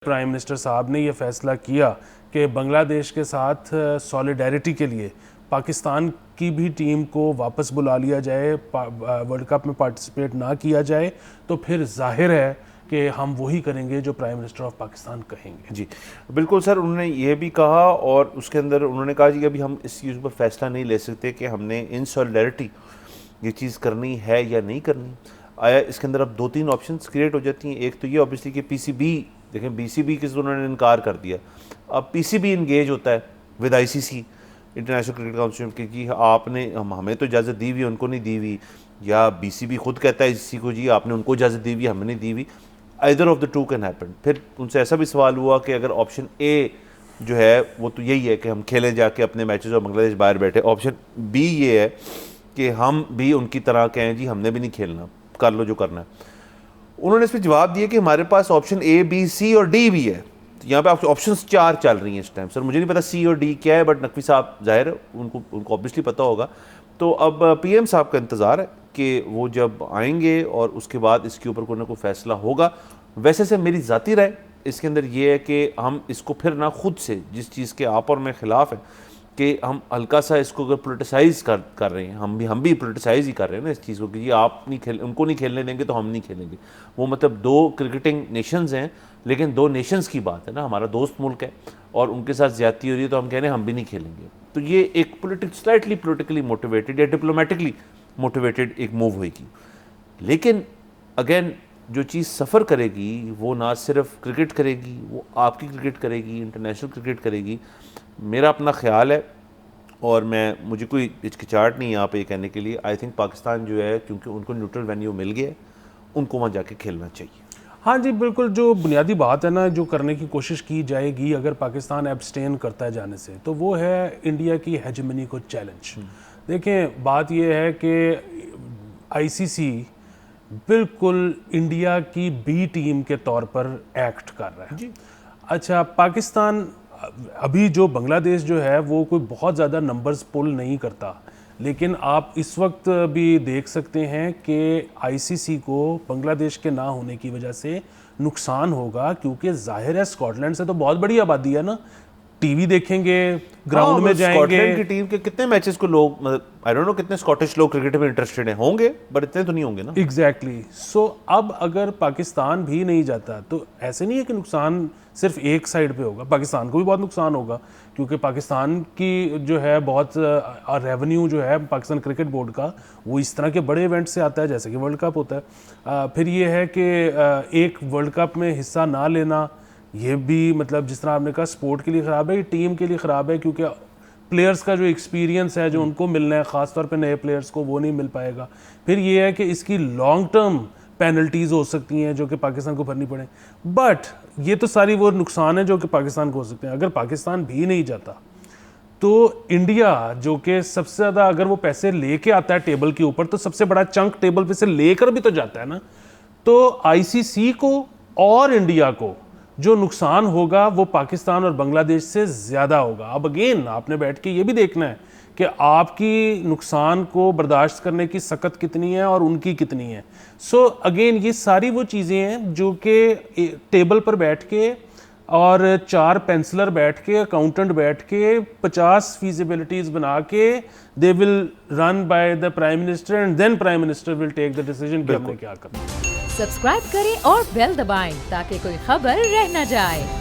Prime minister साहब ने ये फ़ैसला किया कि बांग्लादेश के साथ सॉलिडारिटी के लिए पाकिस्तान की भी टीम को वापस बुला लिया जाए, वर्ल्ड कप में पार्टिसिपेट ना किया जाए, तो फिर जाहिर है कि हम वही करेंगे जो प्राइम मिनिस्टर ऑफ पाकिस्तान कहेंगे। जी बिल्कुल सर, उन्होंने ये भी कहा और उसके अंदर उन्होंने कहा जी अभी हम इस चीज़ पर फैसला नहीं ले सकते कि हमने इन सॉलिडारिटी ये चीज़ करनी है या नहीं करनी। आया इसके अंदर अब 2-3 ऑप्शंस क्रिएट हो जाती हैं। एक तो ये ऑब्वियसली कि पीसीबी, देखें बीसीबी के उन्होंने इनकार कर दिया, अब पीसीबी इंगेज होता है with ICC, international cricket council की, जी आपने हमें तो इजाज़त दी हुई, उनको नहीं दी हुई, या बीसीबी खुद कहता है इसी को जी आपने उनको इजाज़त दी हुई, हमें नहीं दी हुई। Either of the two can happen. फिर उनसे ऐसा भी सवाल हुआ कि अगर ऑप्शन ए जो है वो तो यही है कि हम खेलें जाके अपने मैचेस और बांग्लादेश बाहर बैठे, ऑप्शन बी ये है कि हम भी उनकी तरह कहें जी हमने भी नहीं खेलना, कर लो जो करना है। उन्होंने इस पर जवाब दिया कि हमारे पास ऑप्शन ए बी सी और डी भी है। तो यहाँ पे ऑप्शन 4 चल रही हैं इस टाइम। सर मुझे नहीं पता सी और डी क्या है, बट नकवी साहब जाहिर है उनको ऑब्वियसली पता होगा। तो अब पीएम साहब का इंतज़ार है कि वो जब आएंगे और उसके बाद इसके ऊपर कोई ना कोई फैसला होगा। वैसे से मेरी ज़ाती राय इसके अंदर ये है कि हम इसको फिर ना खुद से, जिस चीज़ के आप और मैं ख़िलाफ़ है कि हम हल्का सा इसको अगर पोलिटिसाइज़ कर रहे हैं, हम भी पोलिटिसाइज़ ही कर रहे हैं ना इस चीज़ को कि ये आप नहीं खेल, उनको नहीं खेलने देंगे तो हम नहीं खेलेंगे। वो मतलब 2 क्रिकेटिंग नेशंस हैं, लेकिन 2 नेशंस की बात है ना, हमारा दोस्त मुल्क है और उनके साथ ज़्यादती हो रही है तो हम कह रहे हैं हम भी नहीं खेलेंगे। तो ये एक स्लाइटली पोलिटिकली मोटिवेटेड या डिप्लोमेटिकली मोटिवेटेड एक मूव होगी। लेकिन अगेन जो चीज़ सफ़र करेगी वो ना सिर्फ क्रिकेट करेगी, वो आपकी क्रिकेट करेगी, इंटरनेशनल क्रिकेट करेगी। मेरा अपना ख्याल है और मुझे कोई हिचकिचाहट नहीं है यहाँ पे ये कहने के लिए, आई थिंक पाकिस्तान जो है क्योंकि उनको न्यूट्रल वेन्यू मिल गया है, उनको वहाँ जाके खेलना चाहिए। हाँ जी बिल्कुल, जो बुनियादी बात है ना, जो करने की कोशिश की जाएगी अगर पाकिस्तान एब्सटेन करता है जाने से, तो वो है इंडिया की हेजेमनी को चैलेंज। देखें बात ये है कि आईसीसी बिल्कुल इंडिया की बी टीम के तौर पर एक्ट कर रहा है जी। अच्छा, पाकिस्तान अभी जो बांग्लादेश जो है वो कोई बहुत ज़्यादा नंबर्स पुल नहीं करता, लेकिन आप इस वक्त भी देख सकते हैं कि आईसीसी को बांग्लादेश के ना होने की वजह से नुकसान होगा, क्योंकि जाहिर है स्कॉटलैंड से तो बहुत बड़ी आबादी है ना, टीवी देखेंगे, ग्राउंड में जाएंगे। स्कॉटलैंड की टीम के कितने मैचेस को लोग, मतलब आई डोंट नो कितने स्कॉटिश लोग क्रिकेट में इंटरेस्टेड हैं, होंगे बट इतने तो नहीं होंगे ना। एग्जैक्टली। सो अब अगर पाकिस्तान भी नहीं जाता तो ऐसे नहीं है कि नुकसान सिर्फ एक साइड पे होगा, पाकिस्तान को भी बहुत नुकसान होगा, क्योंकि पाकिस्तान की जो है बहुत रेवेन्यू जो है पाकिस्तान क्रिकेट बोर्ड का वो इस तरह के बड़े इवेंट से आता है जैसे कि वर्ल्ड कप होता है। फिर ये है कि एक वर्ल्ड कप में हिस्सा ना लेना, ये भी मतलब जिस तरह आपने कहा स्पोर्ट के लिए ख़राब है, टीम के लिए ख़राब है, क्योंकि प्लेयर्स का जो एक्सपीरियंस है जो उनको मिलना है, ख़ास तौर पे नए प्लेयर्स को, वो नहीं मिल पाएगा। फिर ये है कि इसकी लॉन्ग टर्म पेनल्टीज़ हो सकती हैं जो कि पाकिस्तान को भरनी पड़े। बट ये तो सारी वो नुकसान है जो कि पाकिस्तान को हो सकते हैं। अगर पाकिस्तान भी नहीं जाता तो इंडिया जो कि सबसे ज़्यादा अगर वो पैसे लेके आता है टेबल के ऊपर, तो सबसे बड़ा चंक टेबल पे से लेकर भी तो जाता है ना। तो आईसीसी को और इंडिया को जो नुकसान होगा वो पाकिस्तान और बांग्लादेश से ज़्यादा होगा। अब अगेन आपने बैठ के ये भी देखना है कि आपकी नुकसान को बर्दाश्त करने की सकत कितनी है और उनकी कितनी है। सो अगेन ये सारी वो चीज़ें हैं जो कि टेबल पर बैठ के और 4 पेंसिलर बैठ के, अकाउंटेंट बैठ के 50 फीजिबिलिटीज़ बना के they will run by the prime minister and then prime minister will take the decision कि हमने क्या करना। सब्सक्राइब करें और बेल दबाएं ताकि कोई खबर रह न जाए।